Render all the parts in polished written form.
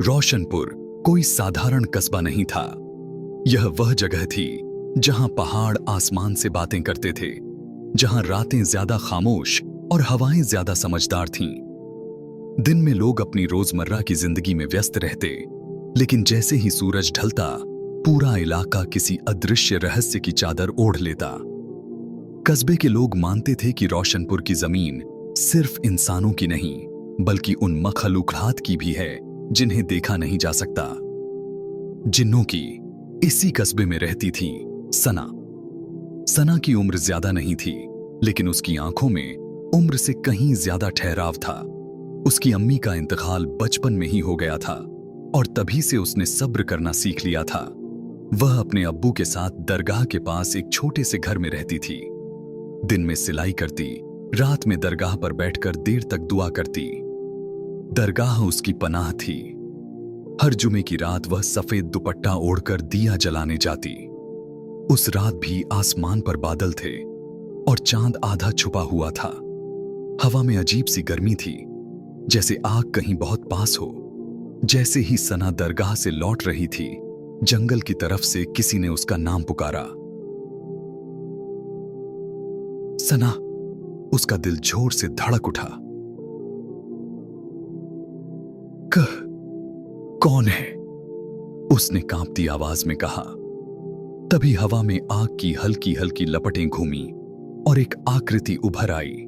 रोशनपुर कोई साधारण कस्बा नहीं था। यह वह जगह थी जहां पहाड़ आसमान से बातें करते थे, जहां रातें ज्यादा खामोश और हवाएं ज्यादा समझदार थीं। दिन में लोग अपनी रोजमर्रा की जिंदगी में व्यस्त रहते, लेकिन जैसे ही सूरज ढलता, पूरा इलाका किसी अदृश्य रहस्य की चादर ओढ़ लेता। कस्बे के लोग मानते थे कि रोशनपुर की जमीन सिर्फ इंसानों की नहीं, बल्कि उन मखलूकात की भी है जिन्हें देखा नहीं जा सकता। जिन्नों की इसी कस्बे में रहती थी सना। सना की उम्र ज्यादा नहीं थी, लेकिन उसकी आंखों में उम्र से कहीं ज्यादा ठहराव था। उसकी अम्मी का इंतकाल बचपन में ही हो गया था और तभी से उसने सब्र करना सीख लिया था। वह अपने अब्बू के साथ दरगाह के पास एक छोटे से घर में रहती थी। दिन में सिलाई करती, रात में दरगाह पर बैठकर देर तक दुआ करती। दरगाह उसकी पनाह थी। हर जुमे की रात वह सफेद दुपट्टा ओढ़कर दिया जलाने जाती। उस रात भी आसमान पर बादल थे और चांद आधा छुपा हुआ था। हवा में अजीब सी गर्मी थी, जैसे आग कहीं बहुत पास हो। जैसे ही सना दरगाह से लौट रही थी, जंगल की तरफ से किसी ने उसका नाम पुकारा। सना। उसका दिल जोर से धड़क उठा। कौन है? उसने कांपती आवाज में कहा। तभी हवा में आग की हल्की हल्की लपटें घूमी और एक आकृति उभर आई।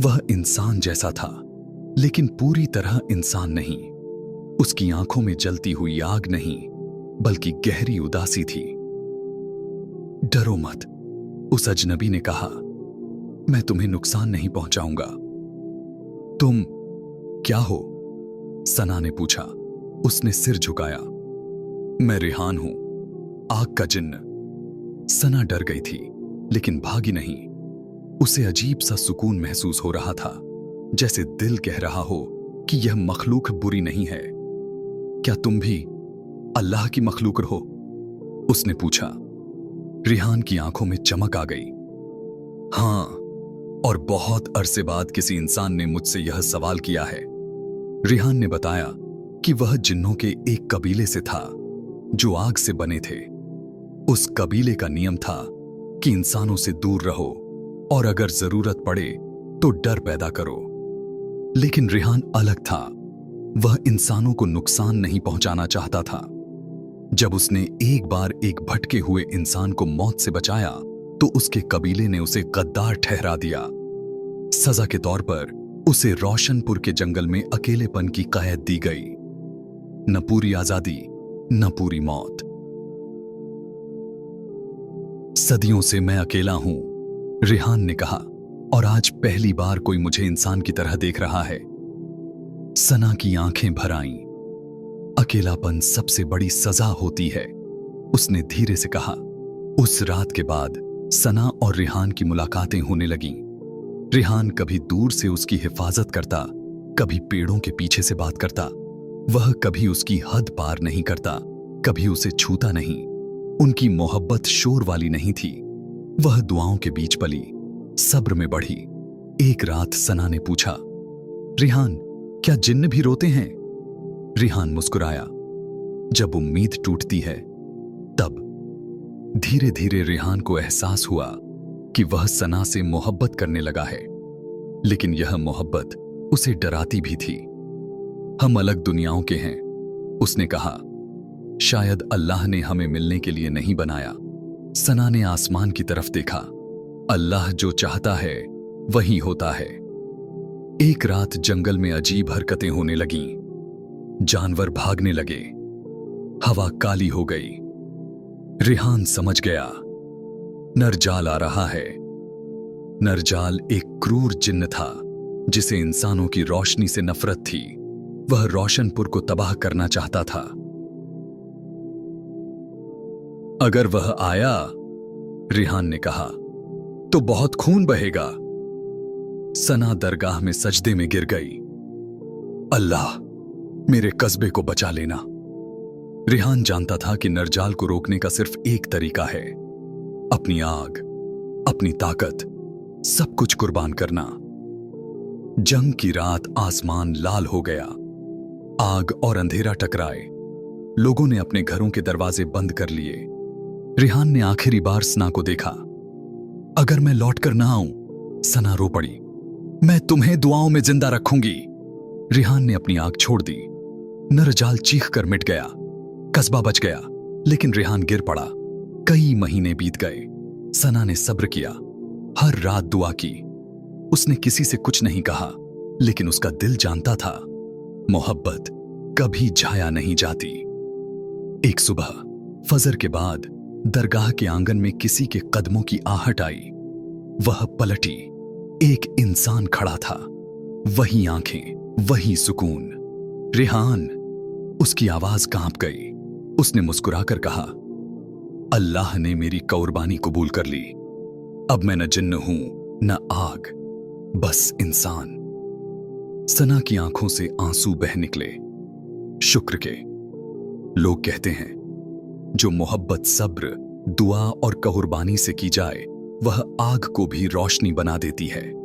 वह इंसान जैसा था, लेकिन पूरी तरह इंसान नहीं। उसकी आंखों में जलती हुई आग नहीं, बल्कि गहरी उदासी थी। डरो मत, उस अजनबी ने कहा। मैं तुम्हें नुकसान नहीं पहुंचाऊंगा। तुम क्या हो? सना ने पूछा। उसने सिर झुकाया। मैं रेहान हूं, आग का जिन्न। सना डर गई थी, लेकिन भागी नहीं। उसे अजीब सा सुकून महसूस हो रहा था, जैसे दिल कह रहा हो कि यह मखलूक बुरी नहीं है। क्या तुम भी अल्लाह की मखलूक हो? उसने पूछा। रेहान की आंखों में चमक आ गई। हां, और बहुत अरसे बाद किसी इंसान ने मुझसे यह सवाल किया है। रेहान ने बताया कि वह जिन्नों के एक कबीले से था जो आग से बने थे। उस कबीले का नियम था कि इंसानों से दूर रहो और अगर जरूरत पड़े तो डर पैदा करो। लेकिन रेहान अलग था। वह इंसानों को नुकसान नहीं पहुंचाना चाहता था। जब उसने एक बार एक भटके हुए इंसान को मौत से बचाया, तो उसके कबीले ने उसे गद्दार ठहरा दिया। सजा के तौर पर उसे रोशनपुर के जंगल में अकेलेपन की कैद दी गई। न पूरी आजादी, न पूरी मौत। सदियों से मैं अकेला हूं, रेहान ने कहा, और आज पहली बार कोई मुझे इंसान की तरह देख रहा है। सना की आंखें भर आईं। अकेलापन सबसे बड़ी सजा होती है, उसने धीरे से कहा। उस रात के बाद सना और रेहान की मुलाकातें होने लगीं। रेहान कभी दूर से उसकी हिफाजत करता, कभी पेड़ों के पीछे से बात करता। वह कभी उसकी हद पार नहीं करता, कभी उसे छूता नहीं। उनकी मोहब्बत शोर वाली नहीं थी, वह दुआओं के बीच पली, सब्र में बढ़ी। एक रात सना ने पूछा, रेहान, क्या जिन्न भी रोते हैं? रेहान मुस्कुराया। जब उम्मीद टूटती है तब। धीरे धीरे रेहान को एहसास हुआ कि वह सना से मोहब्बत करने लगा है, लेकिन यह मोहब्बत उसे डराती भी थी। हम अलग दुनियाओं के हैं, उसने कहा। शायद अल्लाह ने हमें मिलने के लिए नहीं बनाया। सना ने आसमान की तरफ देखा। अल्लाह जो चाहता है वही होता है। एक रात जंगल में अजीब हरकतें होने लगीं। जानवर भागने लगे, हवा काली हो गई। रेहान समझ गया, नरजाल आ रहा है। नरजाल एक क्रूर जिन्न था, जिसे इंसानों की रोशनी से नफरत थी। वह रोशनपुर को तबाह करना चाहता था। अगर वह आया, रेहान ने कहा, तो बहुत खून बहेगा। सना दरगाह में सजदे में गिर गई। अल्लाह, मेरे कस्बे को बचा लेना। रेहान जानता था कि नरजाल को रोकने का सिर्फ एक तरीका है, अपनी आग, अपनी ताकत, सब कुछ कुर्बान करना। जंग की रात आसमान लाल हो गया। आग और अंधेरा टकराए। लोगों ने अपने घरों के दरवाजे बंद कर लिए। रेहान ने आखिरी बार सना को देखा। अगर मैं लौट कर ना आऊं, सना रो पड़ी, मैं तुम्हें दुआओं में जिंदा रखूंगी। रेहान ने अपनी आग छोड़ दी। नरजाल चीख कर मिट गया। कस्बा बच गया, लेकिन रेहान गिर पड़ा। कई महीने बीत गए। सना ने सब्र किया, हर रात दुआ की। उसने किसी से कुछ नहीं कहा, लेकिन उसका दिल जानता था, मोहब्बत कभी जाया नहीं जाती। एक सुबह फजर के बाद दरगाह के आंगन में किसी के कदमों की आहट आई। वह पलटी, एक इंसान खड़ा था। वही आंखें, वही सुकून। रेहान। उसकी आवाज कांप गई। उसने मुस्कुराकर कहा, अल्लाह ने मेरी कुर्बानी कबूल कर ली। अब मैं न जिन्न हूं न आग, बस इंसान। सना की आंखों से आंसू बह निकले, शुक्र के। लोग कहते हैं, जो मोहब्बत सब्र, दुआ और कुर्बानी से की जाए, वह आग को भी रोशनी बना देती है।